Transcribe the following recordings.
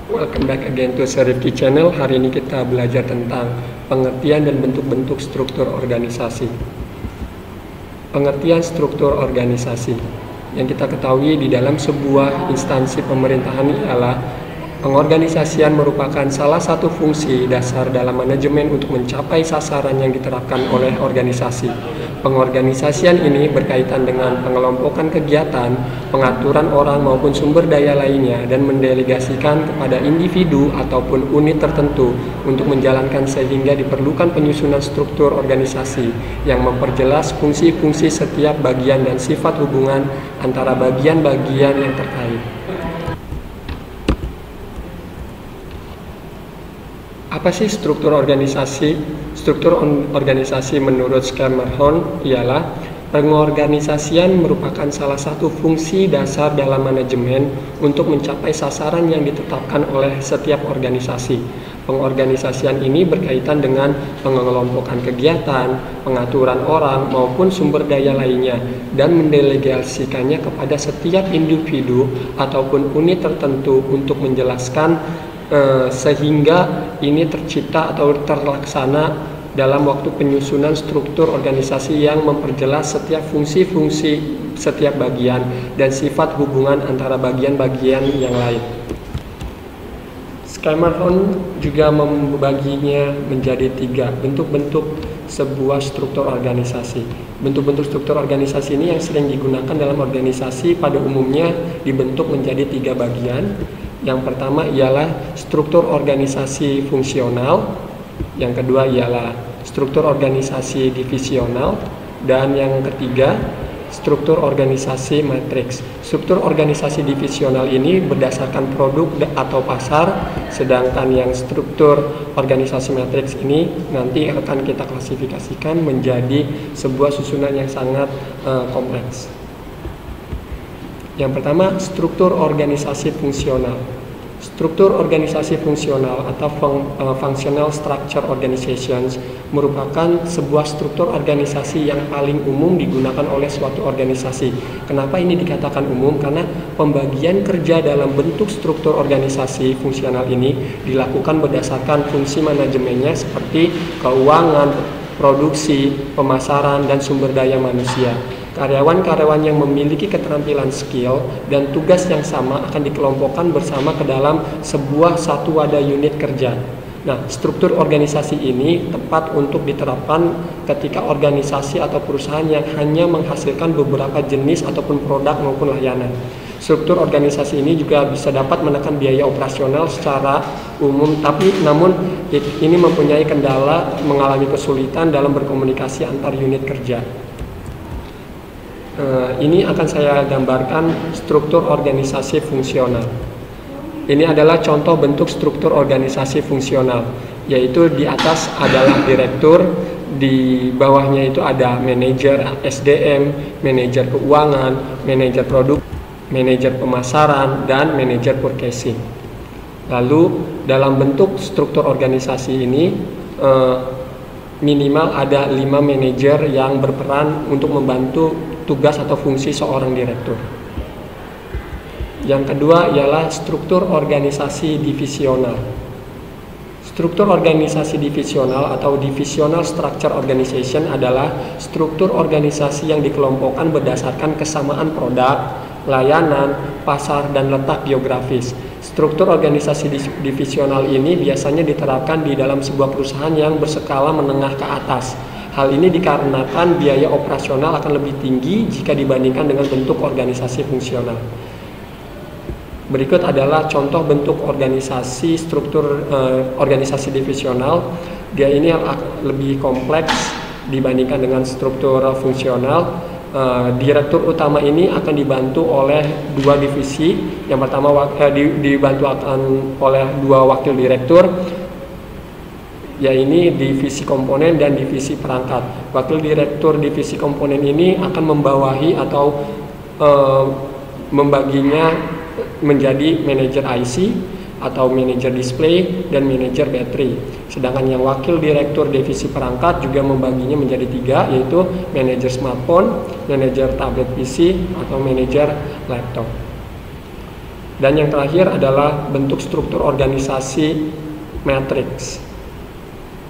Welcome back again to Serifki Channel. Hari ini kita belajar tentang pengertian dan bentuk-bentuk struktur organisasi. Pengertian struktur organisasi yang kita ketahui di dalam sebuah instansi pemerintahan ialah pengorganisasian merupakan salah satu fungsi dasar dalam manajemen untuk mencapai sasaran yang diterapkan oleh organisasi. Pengorganisasian ini berkaitan dengan pengelompokan kegiatan, pengaturan orang maupun sumber daya lainnya, dan mendelegasikan kepada individu ataupun unit tertentu untuk menjalankan sehingga diperlukan penyusunan struktur organisasi yang memperjelas fungsi-fungsi setiap bagian dan sifat hubungan antara bagian-bagian yang terkait. Apa sih struktur organisasi? Struktur organisasi menurut Schermerhorn ialah pengorganisasian merupakan salah satu fungsi dasar dalam manajemen untuk mencapai sasaran yang ditetapkan oleh setiap organisasi. Pengorganisasian ini berkaitan dengan pengelompokan kegiatan, pengaturan orang maupun sumber daya lainnya, dan mendelegasikannya kepada setiap individu ataupun unit tertentu untuk menjelaskan sehingga ini tercipta atau terlaksana dalam waktu penyusunan struktur organisasi yang memperjelas setiap fungsi-fungsi setiap bagian dan sifat hubungan antara bagian-bagian yang lain. Schermerhorn juga membaginya menjadi 3 bentuk-bentuk sebuah struktur organisasi. Bentuk-bentuk struktur organisasi ini yang sering digunakan dalam organisasi pada umumnya dibentuk menjadi 3 bagian. Yang pertama ialah struktur organisasi fungsional, yang kedua ialah struktur organisasi divisional, dan yang ketiga struktur organisasi matriks. Struktur organisasi divisional ini berdasarkan produk atau pasar, sedangkan yang struktur organisasi matriks ini nanti akan kita klasifikasikan menjadi sebuah susunan yang sangat kompleks. Yang pertama, struktur organisasi fungsional. Struktur organisasi fungsional atau functional structure organizations merupakan sebuah struktur organisasi yang paling umum digunakan oleh suatu organisasi. Kenapa ini dikatakan umum? Karena pembagian kerja dalam bentuk struktur organisasi fungsional ini dilakukan berdasarkan fungsi manajemennya seperti keuangan, produksi, pemasaran, dan sumber daya manusia. Karyawan-karyawan yang memiliki keterampilan skill dan tugas yang sama akan dikelompokkan bersama ke dalam sebuah satu wadah unit kerja. Nah, struktur organisasi ini tepat untuk diterapkan ketika organisasi atau perusahaan yang hanya menghasilkan beberapa jenis ataupun produk maupun layanan. Struktur organisasi ini juga bisa dapat menekan biaya operasional secara umum, namun ini mempunyai kendala mengalami kesulitan dalam berkomunikasi antar unit kerja. Ini akan saya gambarkan struktur organisasi fungsional. Ini adalah contoh bentuk struktur organisasi fungsional, yaitu di atas adalah direktur, di bawahnya itu ada manajer SDM, manajer keuangan, manajer produk, manajer pemasaran, dan manajer purchasing. Lalu dalam bentuk struktur organisasi ini minimal ada 5 manajer yang berperan untuk membantu tugas atau fungsi seorang direktur. Yang kedua ialah struktur organisasi divisional. Struktur organisasi divisional atau divisional structure organization adalah struktur organisasi yang dikelompokkan berdasarkan kesamaan produk, layanan, pasar, dan letak geografis. Struktur organisasi divisional ini biasanya diterapkan di dalam sebuah perusahaan yang berskala menengah ke atas. Hal ini dikarenakan biaya operasional akan lebih tinggi jika dibandingkan dengan bentuk organisasi fungsional. Berikut adalah contoh bentuk organisasi struktur organisasi divisional. Dia ini lebih kompleks dibandingkan dengan struktur fungsional. Direktur utama ini akan dibantu oleh 2 divisi. Yang pertama dibantu akan oleh 2 wakil direktur, yaitu divisi komponen dan divisi perangkat. Wakil direktur divisi komponen ini akan membawahi atau membaginya menjadi manajer IC atau manajer display dan manajer baterai. Sedangkan yang wakil direktur divisi perangkat juga membaginya menjadi 3, yaitu manajer smartphone, manajer tablet PC, atau manajer laptop. Dan yang terakhir adalah bentuk struktur organisasi matriks.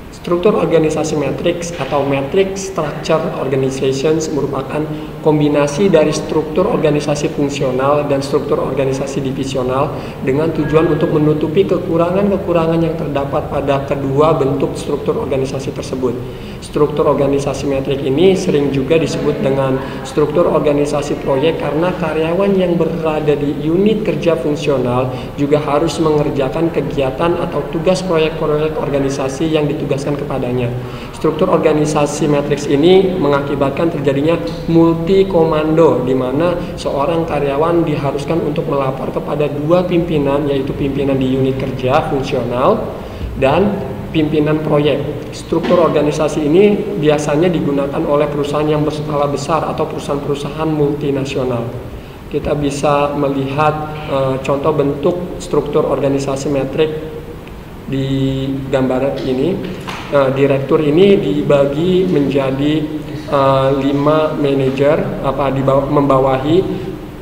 Struktur organisasi matriks atau matrix structure organizations merupakan kombinasi dari struktur organisasi fungsional dan struktur organisasi divisional dengan tujuan untuk menutupi kekurangan-kekurangan yang terdapat pada kedua bentuk struktur organisasi tersebut. Struktur organisasi matriks ini sering juga disebut dengan struktur organisasi proyek karena karyawan yang berada di unit kerja fungsional juga harus mengerjakan kegiatan atau tugas proyek-proyek organisasi yang ditugaskan kepadanya. Struktur organisasi matriks ini mengakibatkan terjadinya multi komando di mana seorang karyawan diharuskan untuk melapor kepada dua pimpinan, yaitu pimpinan di unit kerja fungsional dan pimpinan proyek. Struktur organisasi ini biasanya digunakan oleh perusahaan yang berskala besar atau perusahaan-perusahaan multinasional. Kita bisa melihat contoh bentuk struktur organisasi matriks di gambar ini. Direktur ini dibagi menjadi 5 manajer, membawahi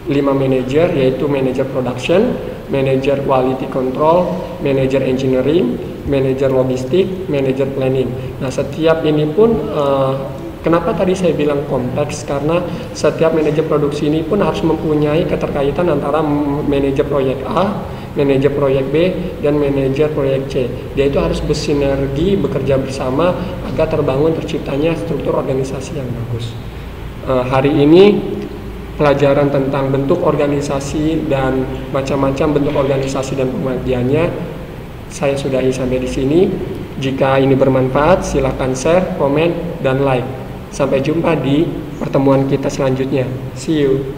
5 manajer, yaitu manajer production, manajer quality control, manajer engineering, manajer logistik, manajer planning. Nah, setiap ini pun kenapa tadi saya bilang kompleks, karena setiap manajer produksi ini pun harus mempunyai keterkaitan antara manajer proyek A, manajer proyek B, dan manajer proyek C. Dia itu harus bersinergi, bekerja bersama agar terciptanya struktur organisasi yang bagus. Hari ini pelajaran tentang bentuk organisasi dan macam-macam bentuk organisasi dan pembagiannya saya sudahi sampai di sini. Jika ini bermanfaat, silakan share, komen, dan like. Sampai jumpa di pertemuan kita selanjutnya. See you.